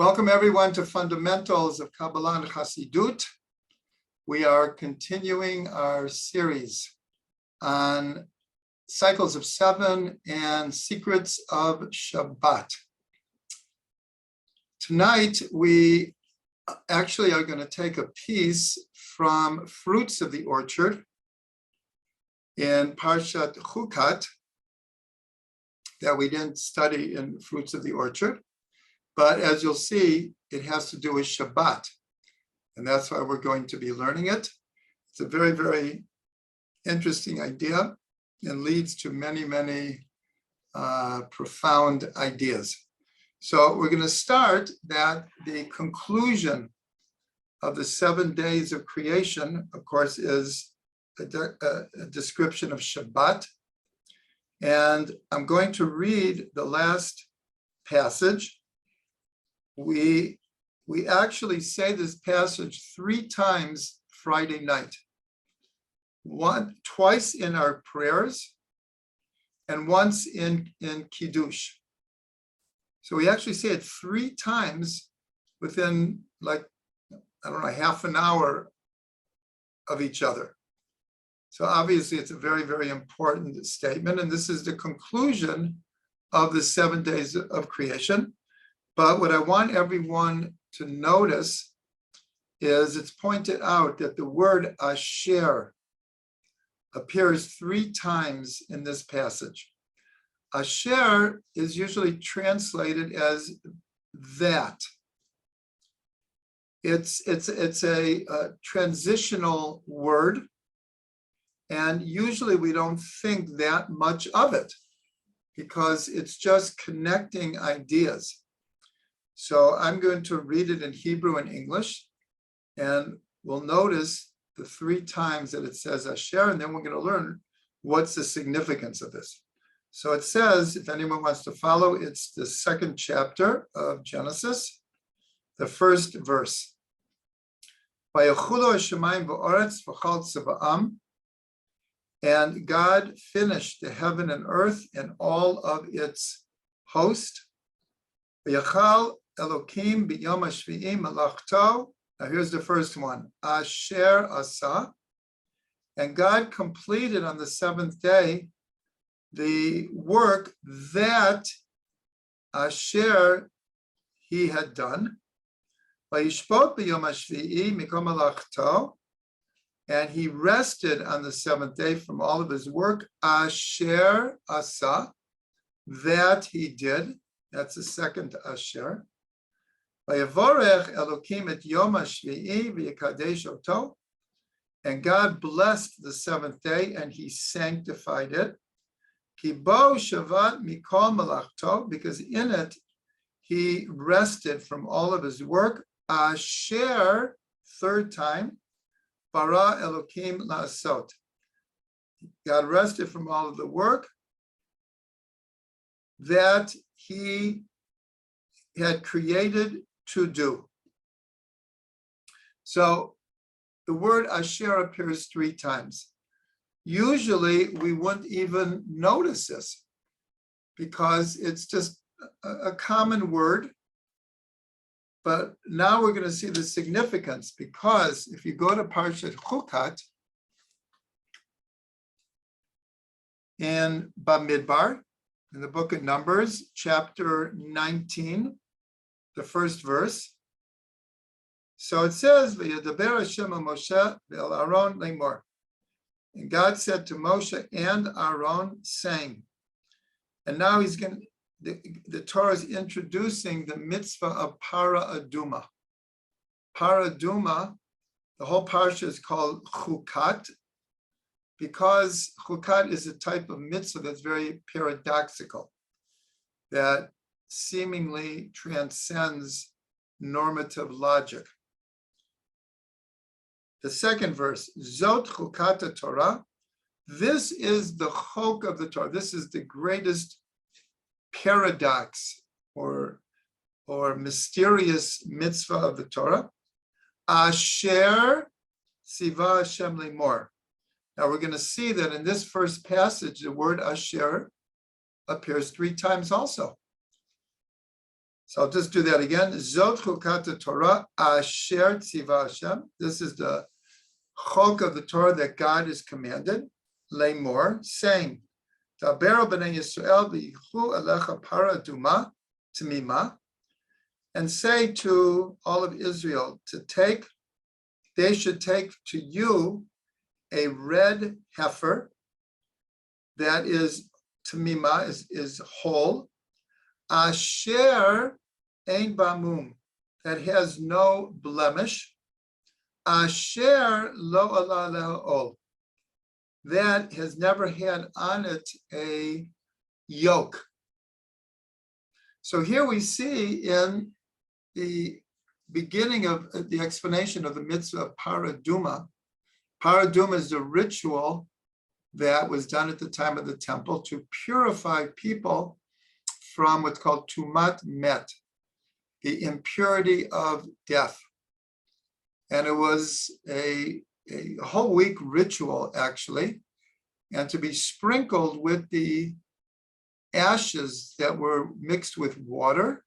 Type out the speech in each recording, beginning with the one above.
Welcome everyone to Fundamentals of Kabbalah and Chassidut. We are continuing our series on cycles of seven and secrets of Shabbat. Tonight, we actually are going to take a piece from Fruits of the Orchard in Parshat Chukat that we didn't study in Fruits of the Orchard. But as you'll see, it has to do with Shabbat. And that's why we're going to be learning it. It's a very, very interesting idea and leads to many, many profound ideas. So we're going to start that the conclusion of the 7 days of creation, of course, is a description of Shabbat. And I'm going to read the last passage. We actually say this passage 3 times Friday night. Twice in our prayers and once in Kiddush. So we actually say it 3 times within half an hour of each other. So obviously it's a very, very important statement. And this is the conclusion of the 7 days of creation. But what I want everyone to notice is it's pointed out that the word asher appears 3 times in this passage. Asher is usually translated as that. It's a transitional word, and usually we don't think that much of it because it's just connecting ideas. So I'm going to read it in Hebrew and English, and we'll notice the 3 times that it says Asher, and then we're going to learn what's the significance of this. So it says, if anyone wants to follow, it's the 2nd chapter of Genesis, the 1st verse. And God finished the heaven and earth and all of its host. Elokim b'yom hashvi'i malachto. Now here's the first one. Asher asa. And God completed on the 7th day the work that Asher he had done. Vayishpot b'yom hashvi'i mikom malachto. And he rested on the 7th day from all of his work. Asher asa. That he did. That's the 2nd Asher. Vayavorech Elokim et Yom HaShvi'i v'yikadesh oto. And God blessed the 7th day and he sanctified it. Ki bo shavat mikol malachto, because in it he rested from all of his work. Asher, 3rd time, bara Elokim la'asot. God rested from all of the work that he had created to do. So the word Asher appears 3 times. Usually we wouldn't even notice this because it's just a common word. But now we're going to see the significance, because if you go to Parshat Chukat in Bamidbar, in the book of Numbers, chapter 19, the 1st verse. So it says, "V'yadaber Hashem el Moshe ve'el Aaron lemor." And God said to Moshe and Aaron, saying, and now the Torah is introducing the mitzvah of Para Aduma. Para Aduma, the whole parsha is called Chukat, because Chukat is a type of mitzvah that's very paradoxical, that seemingly transcends normative logic. The 2nd verse, Zot Chukat Torah. This is the chok of the Torah. This is the greatest paradox or mysterious mitzvah of the Torah. Asher Siva Hashem Lemor. Now we're going to see that in this first passage, the word Asher appears 3 times also. So I'll just do that again. Zot chukat Torah asher tziva Hashem. This is the chok of the Torah that God has commanded. Lemor, saying, Daber b'nei Yisrael v'yichu alecha para aduma tamima, and say to all of Israel they should take to you a red heifer that is tamima, is whole, asher ein bamum, that has no blemish, asher lo ala le'ol, that has never had on it a yoke. So here we see in the beginning of the explanation of the mitzvah of paraduma. Paraduma is the ritual that was done at the time of the temple to purify people from what's called tumat met, the impurity of death. And it was a whole week ritual, actually, and to be sprinkled with the ashes that were mixed with water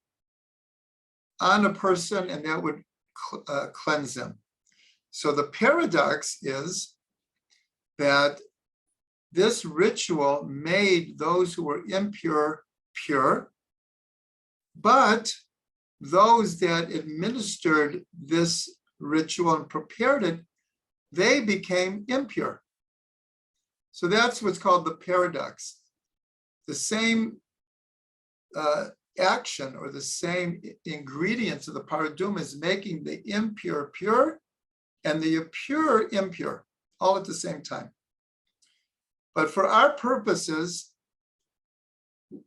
on a person, and that would cleanse them. So the paradox is that this ritual made those who were impure pure, but those that administered this ritual and prepared it, they became impure. So that's what's called the paradox. The same action or the same ingredients of the paraduma is making the impure pure and the pure impure, all at the same time. But for our purposes,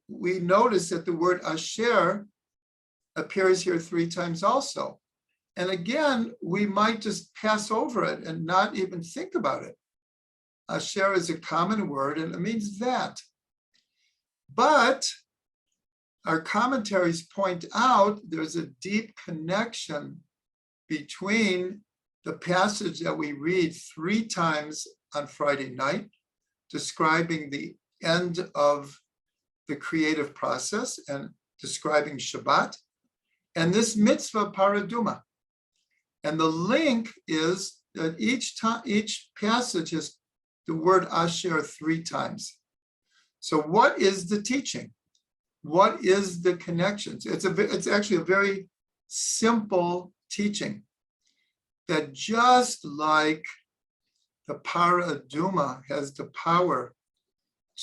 we notice that the word asher appears here 3 times also. And again, we might just pass over it and not even think about it. Asher is a common word and it means that. But our commentaries point out there's a deep connection between the passage that we read 3 times on Friday night, describing the end of the creative process and describing Shabbat, and this mitzvah paraduma. And the link is that each passage has the word asher 3 times. So what is the teaching? What is the connections? It's actually a very simple teaching that just like the paraduma has the power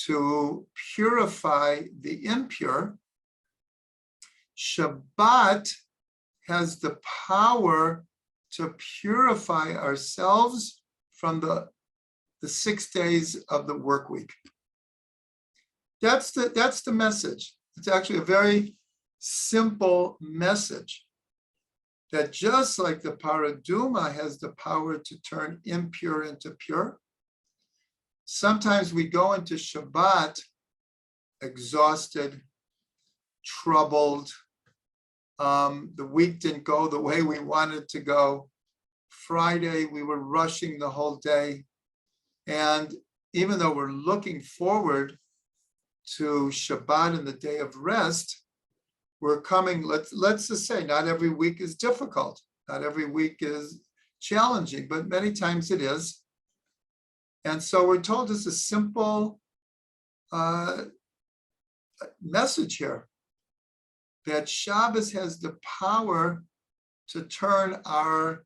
to purify the impure, Shabbat has the power to purify ourselves from the 6 days of the work week. That's the message. It's actually a very simple message that just like the paraduma has the power to turn impure into pure, sometimes we go into Shabbat exhausted, troubled. The week didn't go the way we wanted to go. Friday, we were rushing the whole day. And even though we're looking forward to Shabbat and the day of rest, we're coming, let's just say, not every week is difficult. Not every week is challenging, but many times it is. And so we're told just a simple message here that Shabbos has the power to turn our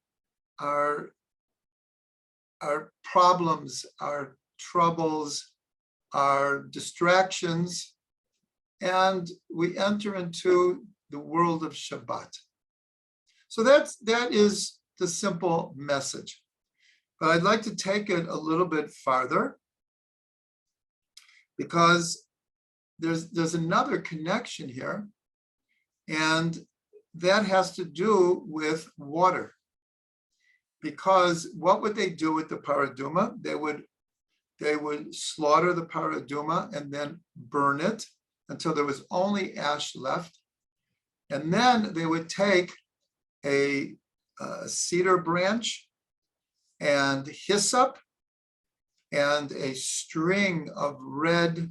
problems, our troubles, our distractions, and we enter into the world of Shabbat. So that is the simple message. But I'd like to take it a little bit farther because there's another connection here, and that has to do with water. Because what would they do with the paraduma? They would slaughter the paraduma and then burn it until there was only ash left. And then they would take a cedar branch and hyssop and a string of red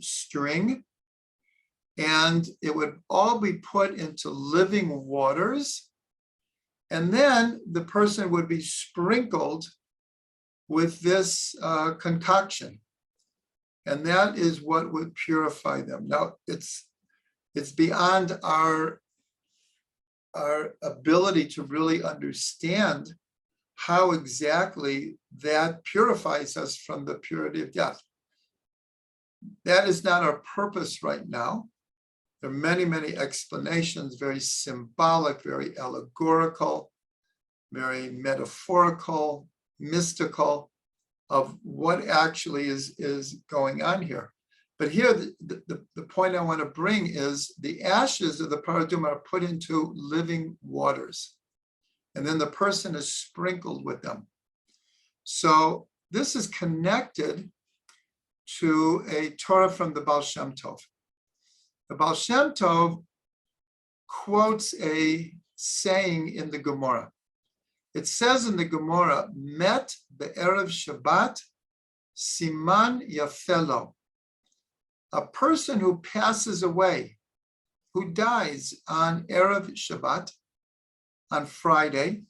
string, and it would all be put into living waters, and then the person would be sprinkled with this concoction, and that is what would purify them. Now, it's beyond our ability to really understand how exactly that purifies us from the purity of death. That is not our purpose right now. There are many, many explanations, very symbolic, very allegorical, very metaphorical, mystical, of what actually is going on here. But here, the point I want to bring is the ashes of the paraduma are put into living waters, and then the person is sprinkled with them. So this is connected to a Torah from the Baal Shem Tov. The Baal Shem Tov quotes a saying in the Gemara. It says in the Gemara, Met be'erev Shabbat, siman yafelo. A person who passes away, who dies on Erev Shabbat, on Friday,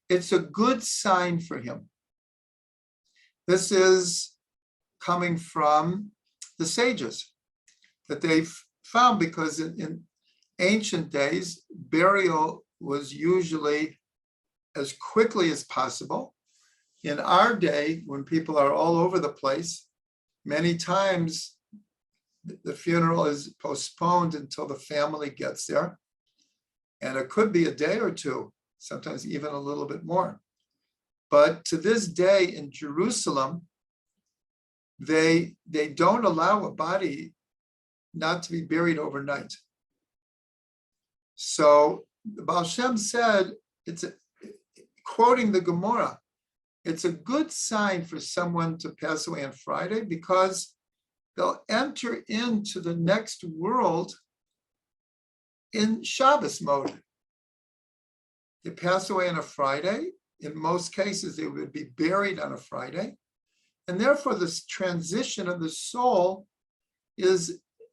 it's a good sign for him. This is coming from the sages that they've found, because in ancient days, burial was usually as quickly as possible. In our day, when people are all over the place, many times the funeral is postponed until the family gets there. And it could be a day or two, sometimes even a little bit more. But to this day in Jerusalem, they don't allow a body not to be buried overnight. So the Baal Shem said, quoting the Gemara, it's a good sign for someone to pass away on Friday, because they'll enter into the next world in Shabbos mode. They pass away on a Friday. In most cases, they would be buried on a Friday. And therefore, this transition of the soul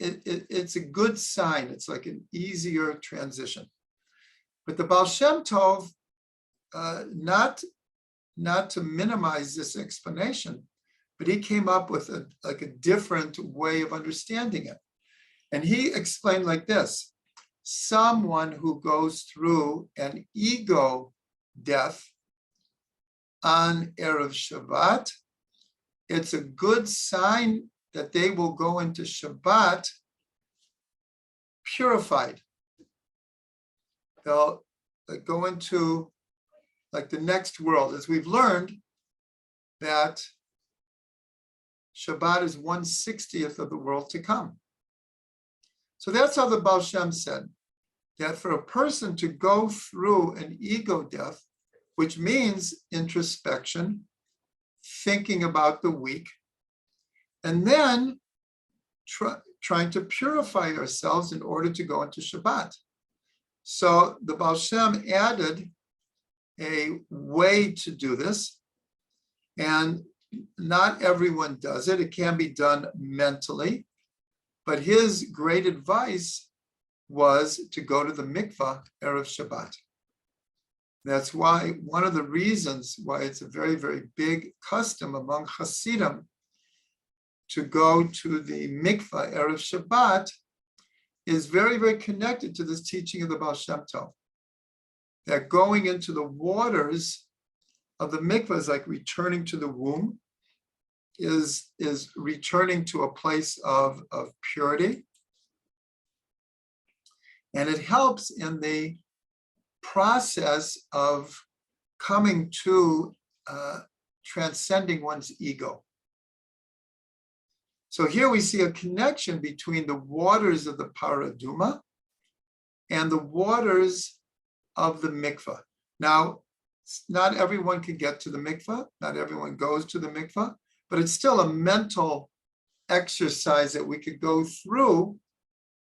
it's a good sign. It's like an easier transition. But the Baal Shem Tov, not to minimize this explanation, but he came up with a different way of understanding it. And he explained like this: someone who goes through an ego death on Erev Shabbat, it's a good sign that they will go into Shabbat purified. They'll go into like the next world, as we've learned that Shabbat is 1/60th of the world to come. So that's how the Baal Shem said, that for a person to go through an ego death, which means introspection, thinking about the week, and then trying to purify ourselves in order to go into Shabbat. So the Baal Shem added a way to do this, and not everyone does it. It can be done mentally, but his great advice was to go to the mikvah Erev Shabbat. That's why one of the reasons why it's a very, very big custom among Hasidim to go to the mikvah Erev Shabbat is very, very connected to this teaching of the Baal Shem Tov. That going into the waters of the mikvah is like returning to the womb, is returning to a place of purity. And it helps in the process of coming to transcending one's ego. So here we see a connection between the waters of the paraduma and the waters of the mikvah. Now, not everyone can get to the mikvah, not everyone goes to the mikvah, but it's still a mental exercise that we could go through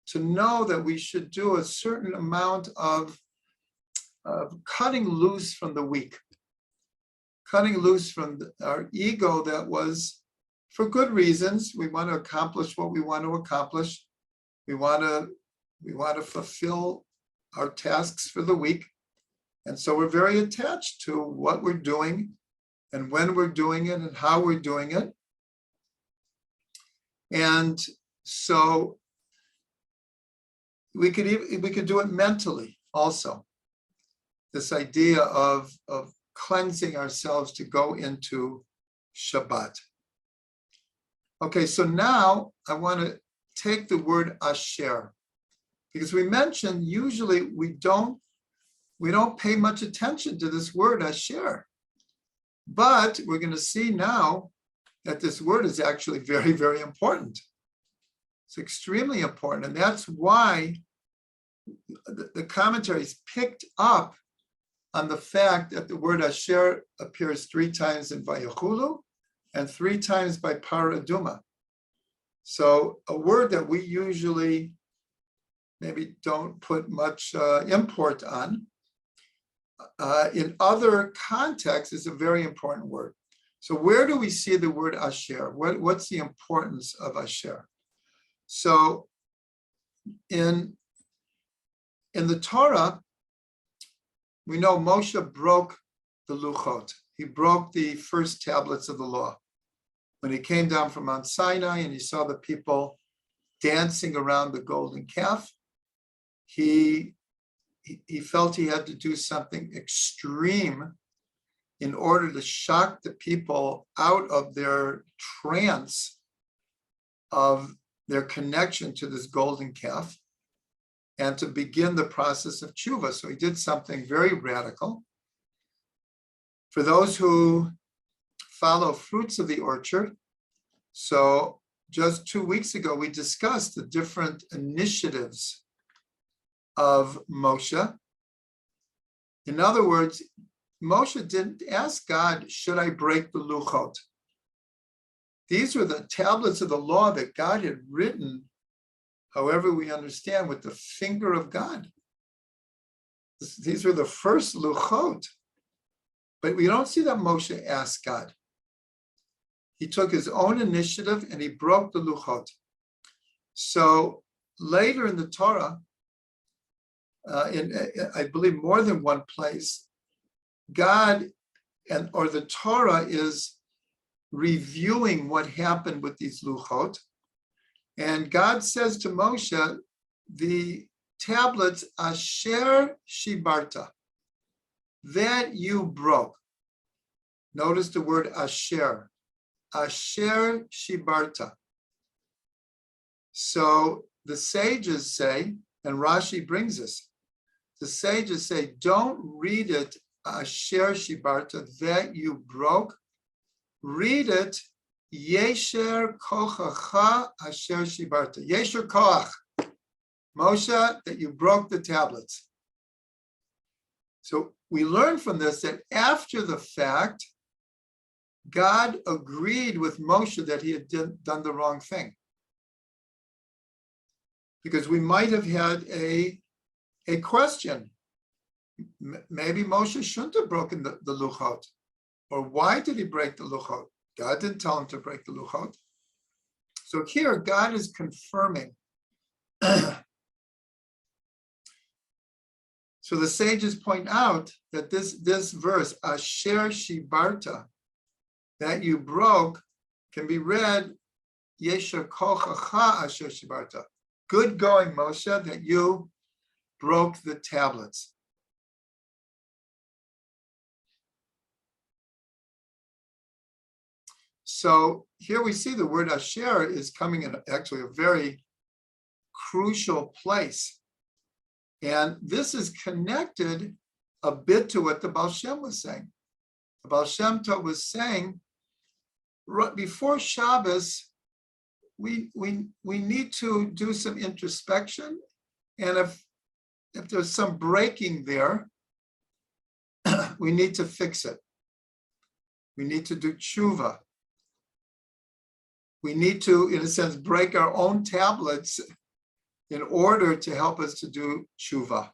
to know that we should do a certain amount of cutting loose from the weak, cutting loose from our ego that was, for good reasons, we want to accomplish what we want to accomplish, We want to fulfill our tasks for the week. And so we're very attached to what we're doing and when we're doing it and how we're doing it. And so we could do it mentally also. This idea of cleansing ourselves to go into Shabbat. Okay, so now I want to take the word asher, because we mentioned usually we don't pay much attention to this word asher. But we're going to see now that this word is actually very, very important. It's extremely important. And that's why the commentaries picked up on the fact that the word asher appears 3 times in Vayachulu and 3 times by Paraduma. So a word that we usually maybe don't put much import on, in other contexts is a very important word. So where do we see the word asher? What's the importance of asher? So in the Torah, we know Moshe broke the Luchot. He broke the first tablets of the law. When he came down from Mount Sinai and he saw the people dancing around the golden calf, he felt he had to do something extreme in order to shock the people out of their trance of their connection to this golden calf and to begin the process of tshuva. So he did something very radical. For those who follow Fruits of the Orchard, so just 2 weeks ago, we discussed the different initiatives of Moshe. In other words, Moshe didn't ask God, should I break the Luchot? These were the tablets of the law that God had written, however we understand, with the finger of God. These were the first Luchot. But we don't see that Moshe asked God. He took his own initiative and he broke the Luchot. So later in the Torah, in I believe more than one place, God or the Torah is reviewing what happened with these Luchot. And God says to Moshe, the tablets asher shibarta, that you broke. Notice the word asher shibarta. So the sages say, and Rashi brings us, the sages say, don't read it asher shibarta, that you broke. Read it yesher kochacha asher shibarta. Yesher koach, Moshe, that you broke the tablets. So we learn from this that after the fact, God agreed with Moshe that he had done the wrong thing. Because we might have had a question. Maybe Moshe shouldn't have broken the Luchot. Or why did he break the Luchot? God didn't tell him to break the Luchot. So here, God is confirming. So the sages point out that this verse, asher shibarta, that you broke, can be read, yesher kochacha asher shibarta. Good going, Moshe, that you broke the tablets. So here we see the word asher is coming in actually a very crucial place. And this is connected a bit to what the Baal Shem was saying. The Baal Shem Tov was saying, right before Shabbos, we need to do some introspection. And if there's some breaking there, we need to fix it. We need to do tshuva. We need to, in a sense, break our own tablets in order to help us to do tshuva.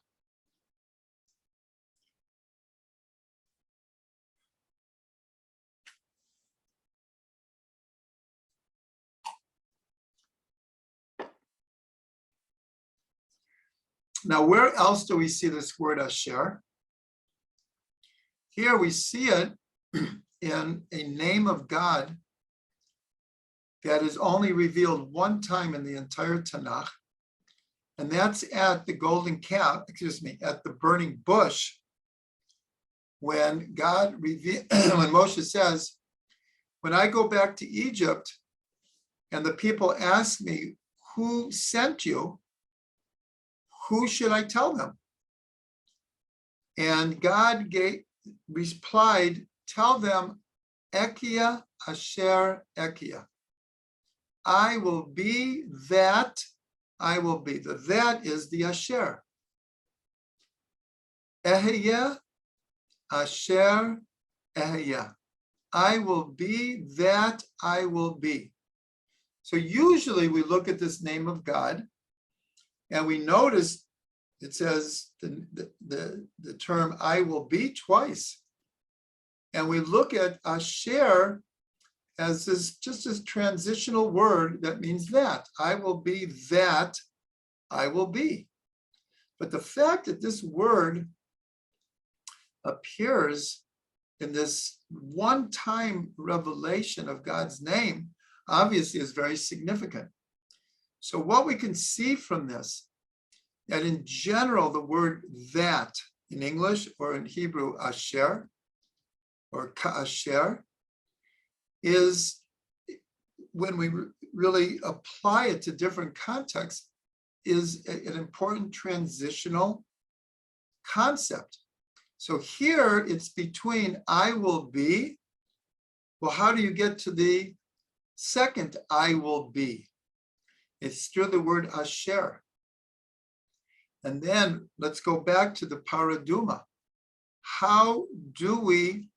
Now, where else do we see this word asher? Here we see it in a name of God that is only revealed one time in the entire Tanakh, and that's at the golden calf, at the burning bush, when God revealed, when Moshe says, when I go back to Egypt and the people ask me, who sent you? Who should I tell them? And God replied, tell them, Ekia Asher Ekia. I will be that I will be. The that is the Asher. Ehyeh Asher Ehyeh. I will be that I will be. So usually we look at this name of God and we notice it says the term I will be twice. And we look at Asher as this transitional word that means that. I will be that I will be. But the fact that this word appears in this one-time revelation of God's name obviously is very significant. So what we can see from this, that in general, the word that in English or in Hebrew, asher or ka'asher, is when we really apply it to different contexts, is an important transitional concept. So here it's between I will be. Well, how do you get to the second I will be? It's through the word asher. And then let's go back to the paraduma. How do we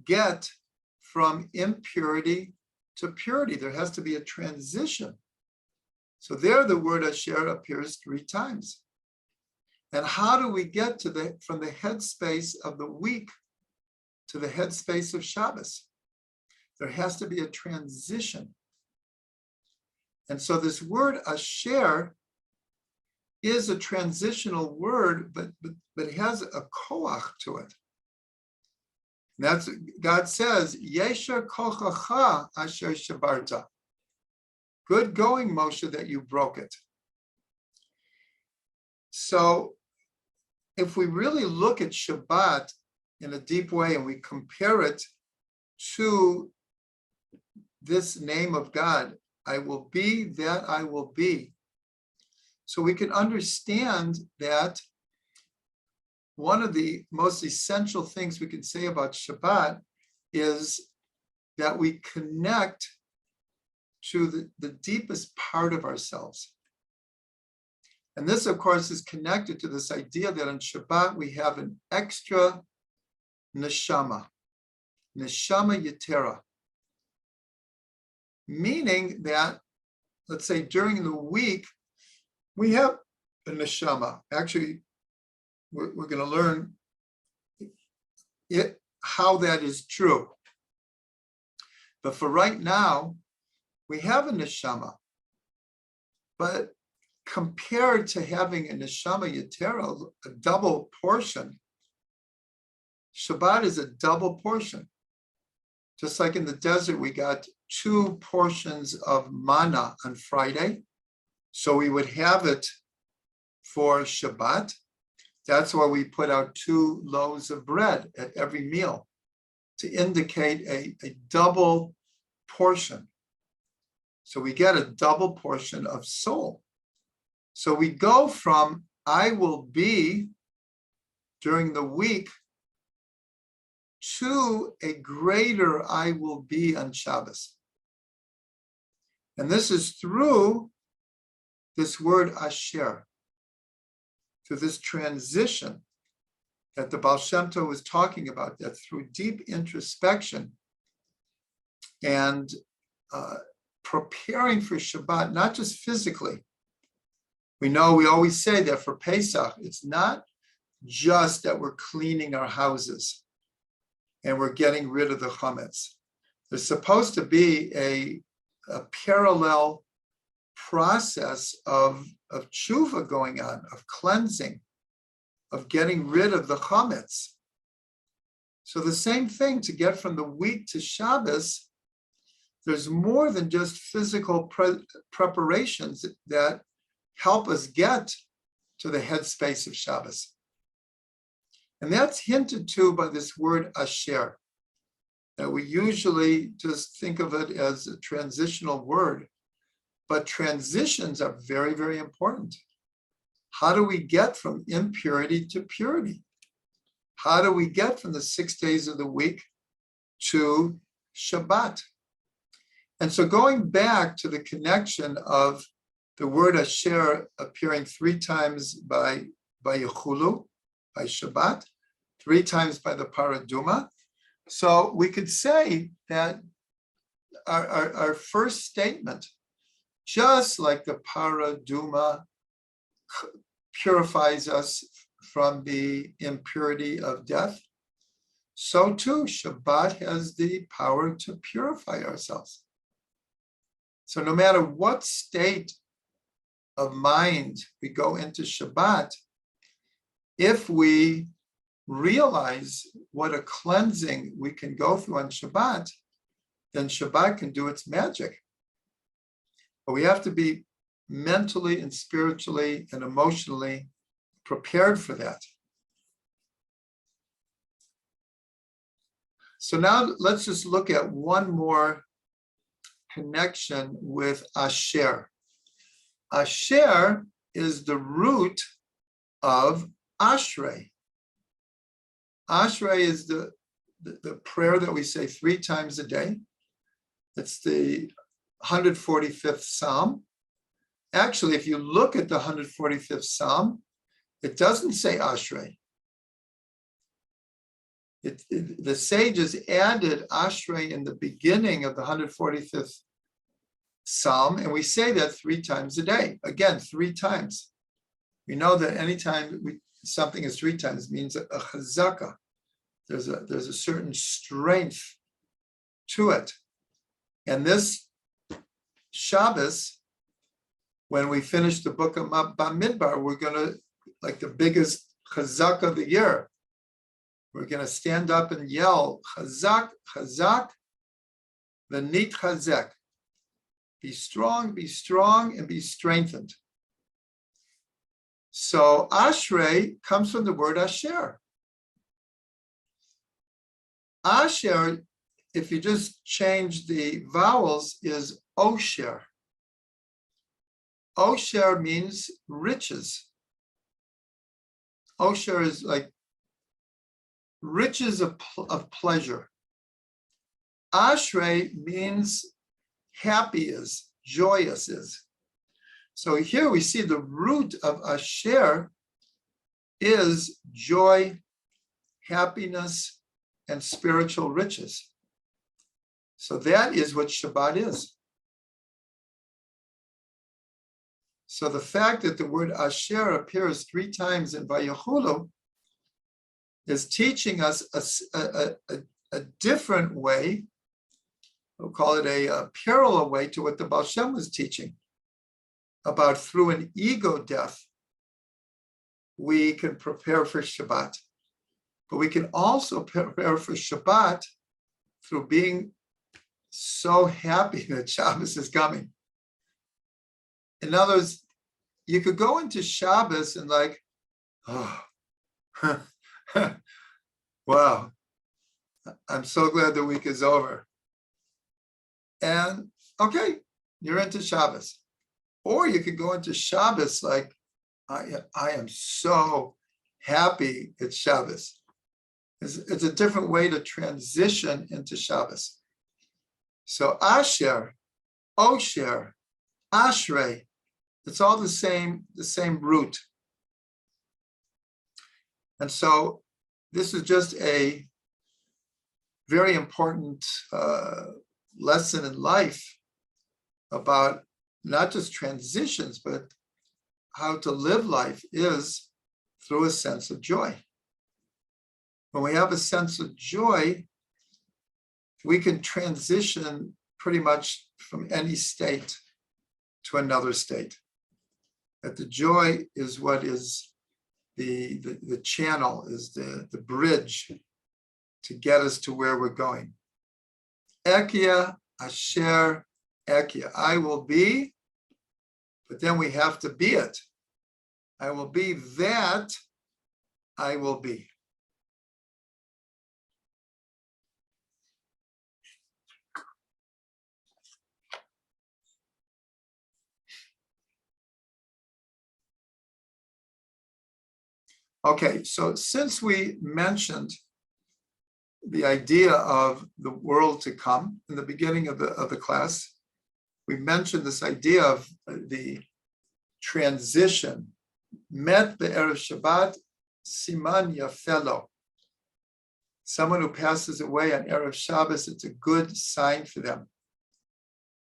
get from impurity to purity? There has to be a transition. So there the word asher appears 3 times. And how do we get to from the headspace of the week to the headspace of Shabbos? There has to be a transition. And so this word asher is a transitional word, but it has a koach to it. And that's God says, Yesher kochacha asher shabarta. Good going, Moshe, that you broke it. So if we really look at Shabbat in a deep way and we compare it to this name of God, I will be that I will be. So we can understand that one of the most essential things we can say about Shabbat is that we connect to the deepest part of ourselves. And this, of course, is connected to this idea that on Shabbat we have an extra neshama yetera. Meaning that, let's say during the week, we have a neshama. Actually, we're going to learn how that is true. But for right now, we have a neshama. But compared to having a neshama yetera, a double portion, Shabbat is a double portion. Just like in the desert, we got 2 portions of manna on Friday. So we would have it for Shabbat. That's why we put out 2 loaves of bread at every meal to indicate a double portion. So we get a double portion of soul. So we go from I will be during the week to a greater I will be on Shabbos. And this is through this word asher, through this transition that the Baal Shem Tov was talking about, that through deep introspection and preparing for Shabbat, not just physically. We always say that for Pesach, it's not just that we're cleaning our houses and we're getting rid of the chametz. There's supposed to be a parallel process of tshuva going on, of cleansing, of getting rid of the chametz. So the same thing, to get from the week to Shabbos, there's more than just physical preparations that help us get to the headspace of Shabbos. And that's hinted to by this word asher, that we usually just think of it as a transitional word, but transitions are very, very important. How do we get from impurity to purity? How do we get from the 6 days of the week to Shabbat? And so going back to the connection of the word asher appearing 3 times by Yechulu, by Shabbat, 3 times by the Paraduma. So we could say that our first statement, just like the Paraduma purifies us from the impurity of death, so too Shabbat has the power to purify ourselves. So no matter what state of mind we go into Shabbat, if we realize what a cleansing we can go through on Shabbat, then Shabbat can do its magic. But we have to be mentally and spiritually and emotionally prepared for that. So now let's just look at one more connection with asher. Asher is the root of ashrei. Ashrei is the prayer that we say 3 times a day. It's the 145th Psalm. Actually, if you look at the 145th Psalm, it doesn't say ashrei. The sages added ashrei in the beginning of the 145th Psalm, and we say that 3 times a day. Again, 3 times. We know that anytime something is 3 times, it means a chazaka. There's a certain strength to it. And this Shabbos, when we finish the book of Bamidbar, we're going to, like the biggest chazak of the year, we're going to stand up and yell, chazak, chazak, v'nit chazek. Be strong, and be strengthened. So ashrei comes from the word asher. Asher, if you just change the vowels, is osher. Osher means riches. Osher is like riches of pleasure. Ashrei means happy is, joyous is. So here we see the root of asher is joy, happiness, and spiritual riches. So that is what Shabbat is. So the fact that the word asher appears 3 times in Vayechulu is teaching us a different way. We'll call it a parallel way to what the Baal Shem was teaching about through an ego death, we can prepare for Shabbat. But we can also prepare for Shabbat through being so happy that Shabbos is coming. In other words, you could go into Shabbos and like, oh, wow, I'm so glad the week is over. And okay, you're into Shabbos. Or you could go into Shabbos like, I am so happy it's Shabbos. It's a different way to transition into Shabbos. So asher, osher, ashrei, it's all the same root. And so this is just a very important lesson in life about not just transitions, but how to live life is through a sense of joy. When we have a sense of joy, we can transition pretty much from any state to another state. That the joy is what is the channel, is the bridge to get us to where we're going. Ekia asher ekia. I will be, but then we have to be it. I will be that I will be. Okay, so since we mentioned the idea of the world to come in the beginning of the class, we mentioned this idea of the transition. Met be'erev Shabbat, siman yafelo. Someone who passes away on Erev Shabbos, it's a good sign for them.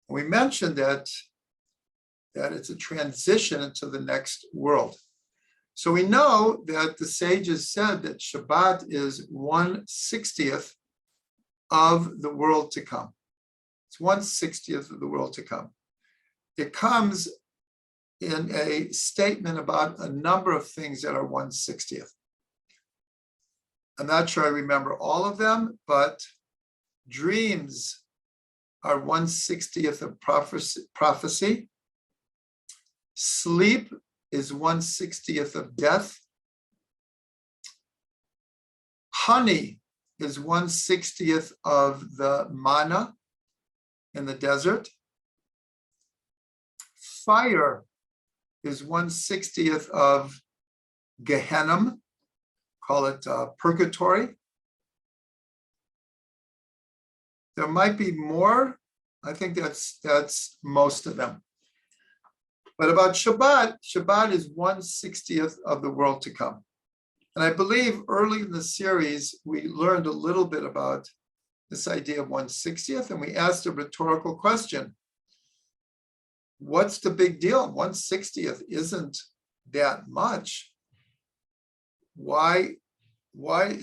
We mentioned that it's a transition into the next world. So we know that the sages said that Shabbat is 1/60th of the world to come. It's 1/60th of the world to come. It comes in a statement about a number of things that are 1/60th. I'm not sure I remember all of them, but dreams are 1/60th of prophecy. Sleep is 1/60th of death. Honey is 1/60th of the manna in the desert. Fire is 1/60th of Gehenna, call it purgatory. There might be more. I think that's most of them. But about Shabbat, Shabbat is 1/60th of the world to come. And I believe early in the series, we learned a little bit about this idea of 1/60th, and we asked a rhetorical question. What's the big deal? 1/60th isn't that much. Why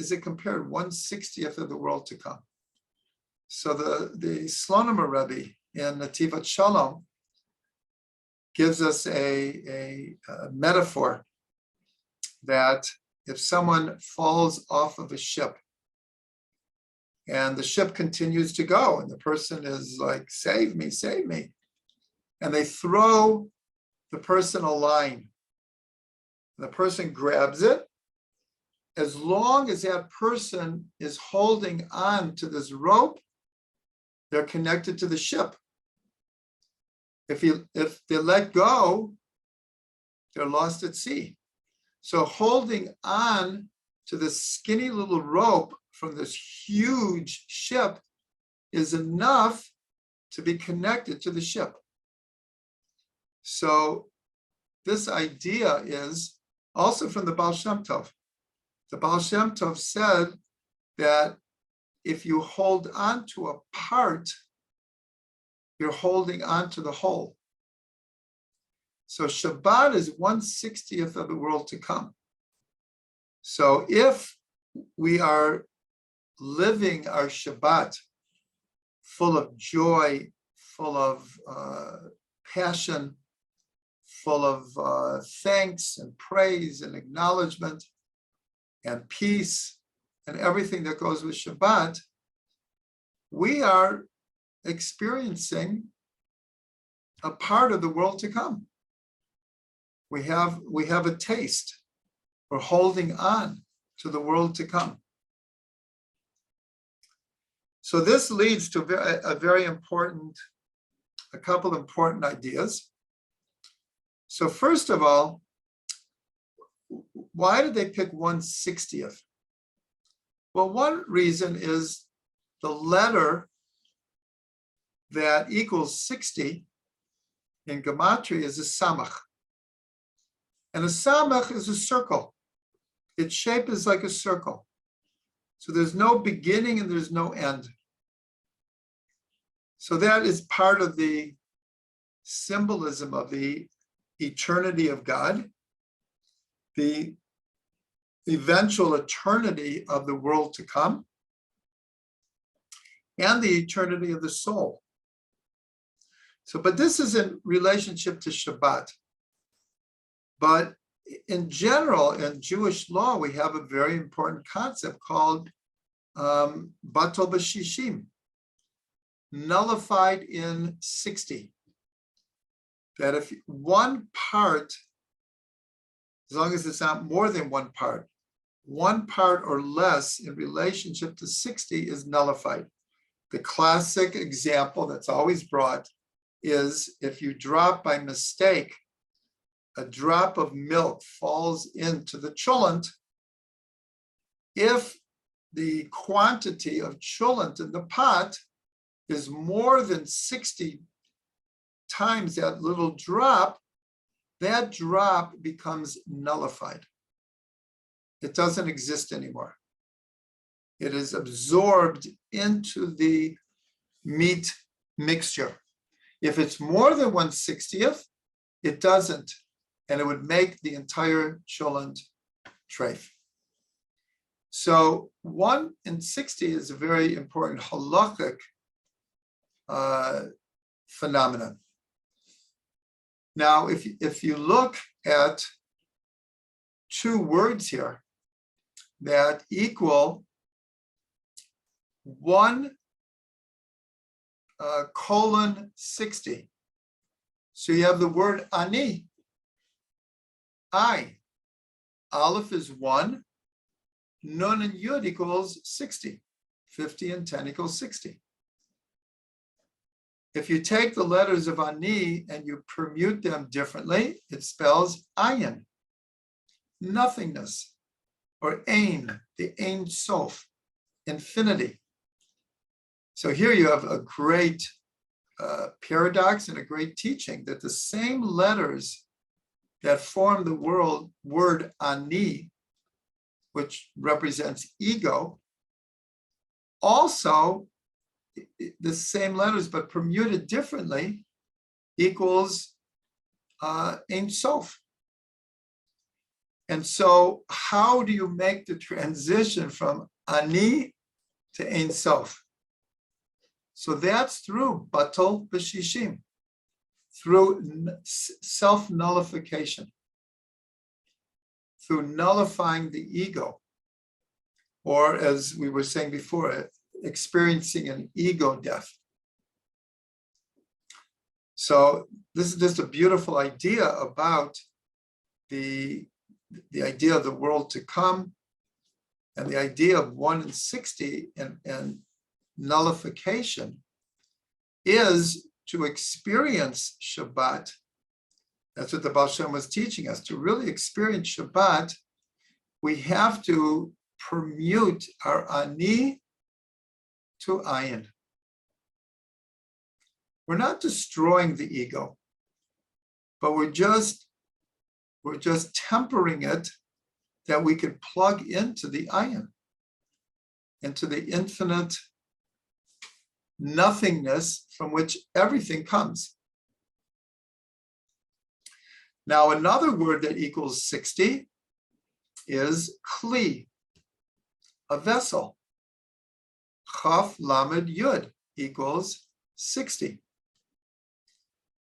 is it compared 1/60th of the world to come? So the Slonim Rebbe in Nativat Shalom gives us a metaphor that if someone falls off of a ship and the ship continues to go and the person is like, save me, and they throw the person a line, the person grabs it, as long as that person is holding on to this rope, they're connected to the ship. If they let go, they're lost at sea. So holding on to this skinny little rope from this huge ship is enough to be connected to the ship. So this idea is also from the Baal Shem Tov. The Baal Shem Tov said that if you hold on to a part, you're holding on to the whole. So Shabbat is 1/60th of the world to come. So if we are living our Shabbat full of joy, full of passion, full of thanks and praise and acknowledgement and peace and everything that goes with Shabbat, we are experiencing a part of the world to come. We have a taste. We're holding on to the world to come. So this leads to a couple important ideas. So first of all, why did they pick 1/60th? Well, one reason is the letter that equals 60 in Gematria is a samach. And a samach is a circle. Its shape is like a circle. So there's no beginning and there's no end. So that is part of the symbolism of the eternity of God, the eventual eternity of the world to come, and the eternity of the soul. But this is in relationship to Shabbat. But in general, in Jewish law, we have a very important concept called batal b'shishim, nullified in 60. That if one part, as long as it's not more than one part or less in relationship to 60 is nullified. The classic example that's always brought is if you drop by mistake, a drop of milk falls into the cholent. If the quantity of cholent in the pot is more than 60 times that little drop, that drop becomes nullified. It doesn't exist anymore. It is absorbed into the meat mixture. If it's more than 1/60th, it doesn't, and it would make the entire cholent treif. So 1/60 is a very important halakhic phenomenon. Now, if you look at two words here that equal 1:60. So you have the word ani, I. Aleph is 1, Nun and Yud equals 60. 50 and 10 equals 60. If you take the letters of ani and you permute them differently, it spells ayin, nothingness, or ein, the ein sof, infinity. So here you have a great paradox and a great teaching that the same letters that form the word ani, which represents ego, also the same letters but permuted differently equals Ein Sof. And so how do you make the transition from Ani to Ein Sof? So that's through batal b'shishim, through self-nullification, through nullifying the ego, or as we were saying before, experiencing an ego death. So this is just a beautiful idea about the idea of the world to come, and the idea of 1/60 and nullification is to experience Shabbat. That's what the Baal Shem was teaching us. To really experience Shabbat, we have to permute our ani to ayin. We're not destroying the ego, but we're just tempering it that we could plug into the ayin, into the infinite nothingness from which everything comes. Now, another word that equals 60 is kli, a vessel. Chaf lamed yud equals 60.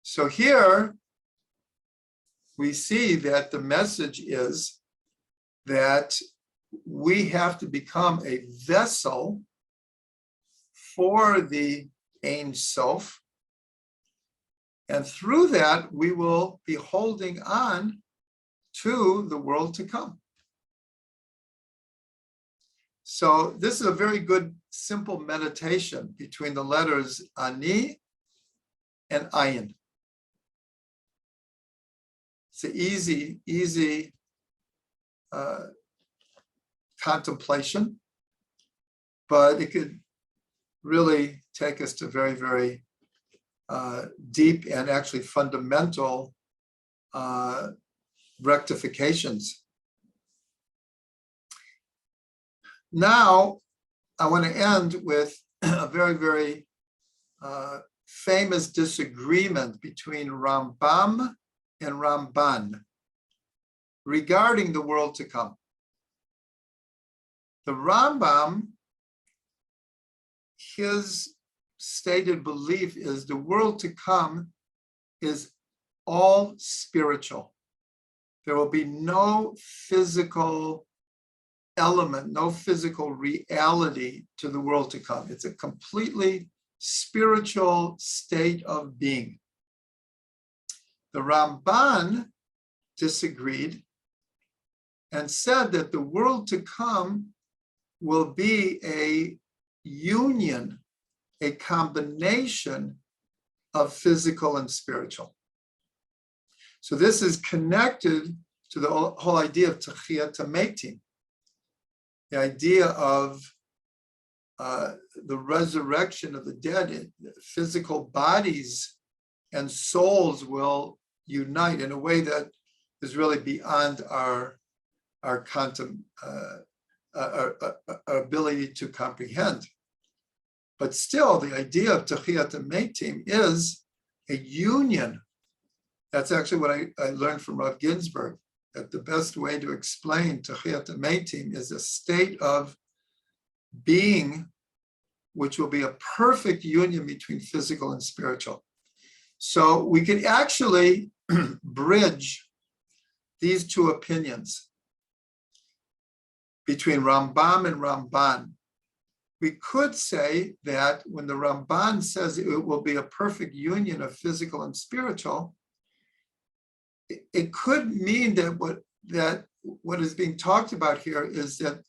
So here we see that the message is that we have to become a vessel for the Ein Sof, and through that we will be holding on to the world to come. So this is a very good, simple meditation between the letters ani and ayin. It's an easy contemplation, but it could really take us to very, very deep and actually fundamental rectifications. Now, I want to end with a very, very famous disagreement between Rambam and Ramban regarding the world to come. The Rambam, his stated belief is the world to come is all spiritual. There will be no physical element, no physical reality to the world to come. It's a completely spiritual state of being. The Ramban disagreed and said that the world to come will be a union, a combination of physical and spiritual. So this is connected to the whole idea of Techiyat HaMetim, the idea of the resurrection of the dead. Physical bodies and souls will unite in a way that is really beyond our ability to comprehend. But still, the idea of Techiyat HaMetim is a union. That's actually what I learned from Rav Ginsburg, that the best way to explain Techiyat HaMetim is a state of being which will be a perfect union between physical and spiritual. So we could actually bridge these two opinions between Rambam and Ramban. We could say that when the Ramban says it will be a perfect union of physical and spiritual, it could mean that what is being talked about here is that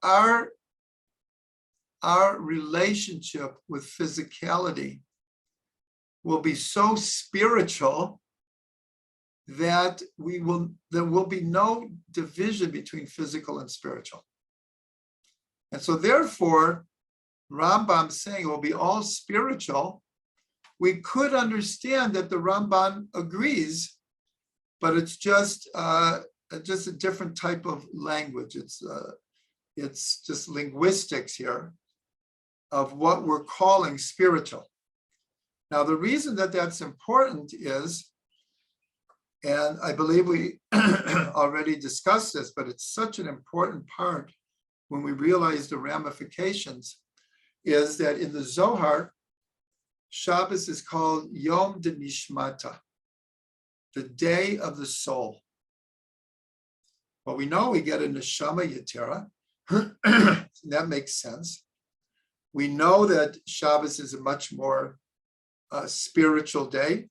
our relationship with physicality will be so spiritual that there will be no division between physical and spiritual. And so therefore, Rambam saying it will be all spiritual, we could understand that the Ramban agrees, but it's just a different type of language. It's just linguistics here of what we're calling spiritual. Now, the reason that that's important is, and I believe we already discussed this, but it's such an important part when we realize the ramifications, is that in the Zohar, Shabbos is called Yom de Nishmata, the day of the soul. Well, we know we get a Neshama Yetera. That makes sense. We know that Shabbos is a much more spiritual day.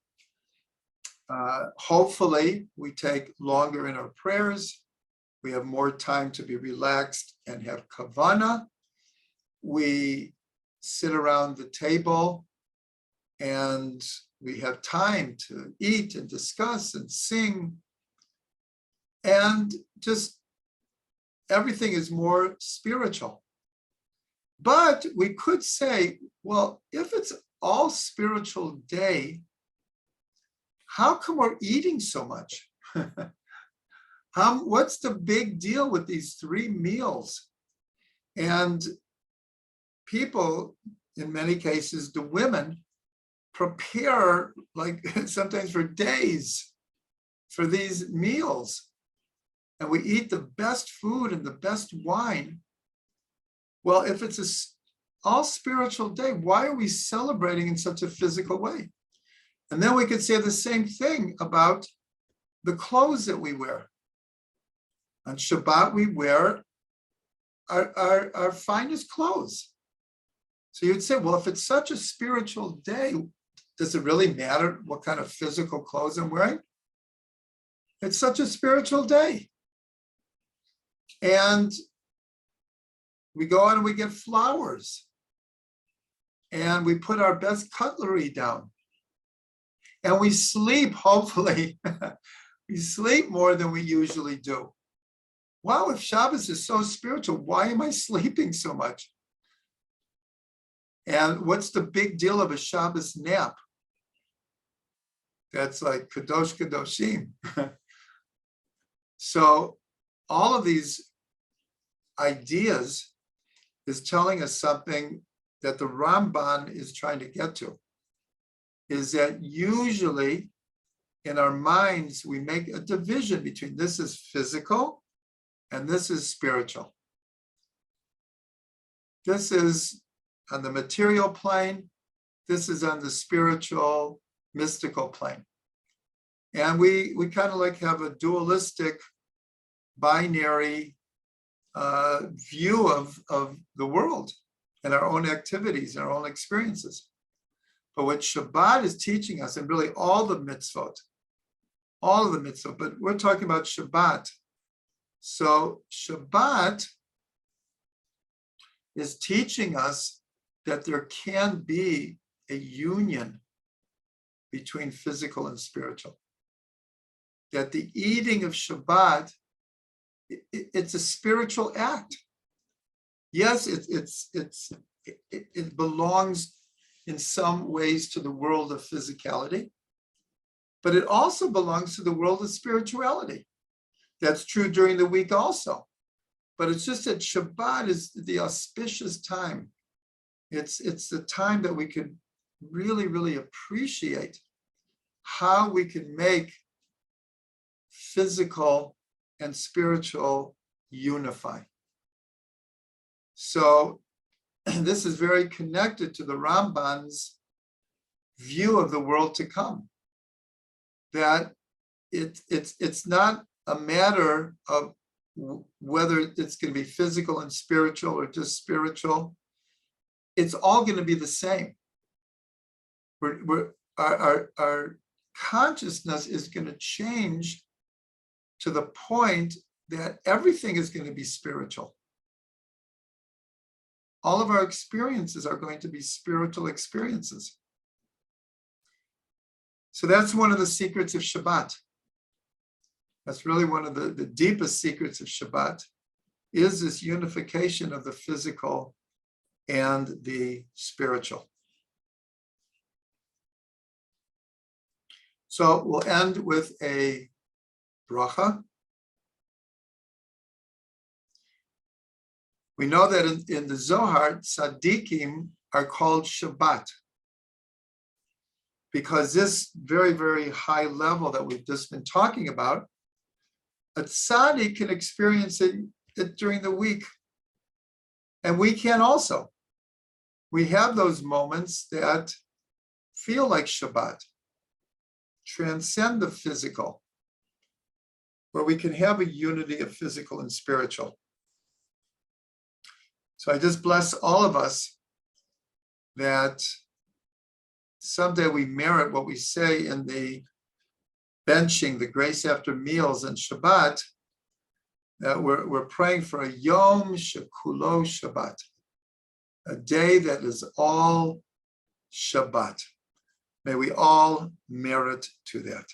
Hopefully, we take longer in our prayers. We have more time to be relaxed and have kavana. We sit around the table and we have time to eat and discuss and sing. And just everything is more spiritual. But we could say, well, if it's all spiritual day, how come we're eating so much? What's the big deal with these 3 meals? And people, in many cases, the women, prepare like sometimes for days for these meals. And we eat the best food and the best wine. Well, if it's an all spiritual day, why are we celebrating in such a physical way? And then we could say the same thing about the clothes that we wear. On Shabbat, we wear our finest clothes. So you'd say, well, if it's such a spiritual day, does it really matter what kind of physical clothes I'm wearing? It's such a spiritual day. And we go out and we get flowers. And we put our best cutlery down. And we sleep, hopefully. We sleep more than we usually do. Wow, if Shabbos is so spiritual, why am I sleeping so much? And what's the big deal of a Shabbos nap? That's like Kadosh Kadoshim. So all of these ideas is telling us something that the Ramban is trying to get to, is that usually in our minds, we make a division between this is physical and this is spiritual. This is on the material plane. This is on the spiritual, mystical plane. And we kind of like have a dualistic, binary view of the world and our own activities and our own experiences. But what Shabbat is teaching us, and really all of the mitzvot, but we're talking about Shabbat. So Shabbat is teaching us that there can be a union between physical and spiritual. That the eating of Shabbat, it's a spiritual act. Yes, it belongs in some ways to the world of physicality, but it also belongs to the world of spirituality. That's true during the week also. But it's just that Shabbat is the auspicious time. It's the time that we could really, really appreciate how we can make physical and spiritual unify. So this is very connected to the Ramban's view of the world to come. That it's not a matter of whether it's going to be physical and spiritual or just spiritual. It's all going to be the same. Our consciousness is going to change to the point that everything is going to be spiritual. All of our experiences are going to be spiritual experiences. So that's one of the secrets of Shabbat. That's really one of the deepest secrets of Shabbat, is this unification of the physical and the spiritual. So we'll end with a bracha. We know that in the Zohar, tzaddikim are called Shabbat, because this very, very high level that we've just been talking about, a tzaddik can experience it during the week. And we can also. We have those moments that feel like Shabbat, transcend the physical, where we can have a unity of physical and spiritual. So I just bless all of us that someday we merit what we say in the benching, the grace after meals and Shabbat, that we're praying for a Yom Shekulo Shabbat, a day that is all Shabbat. May we all merit to that.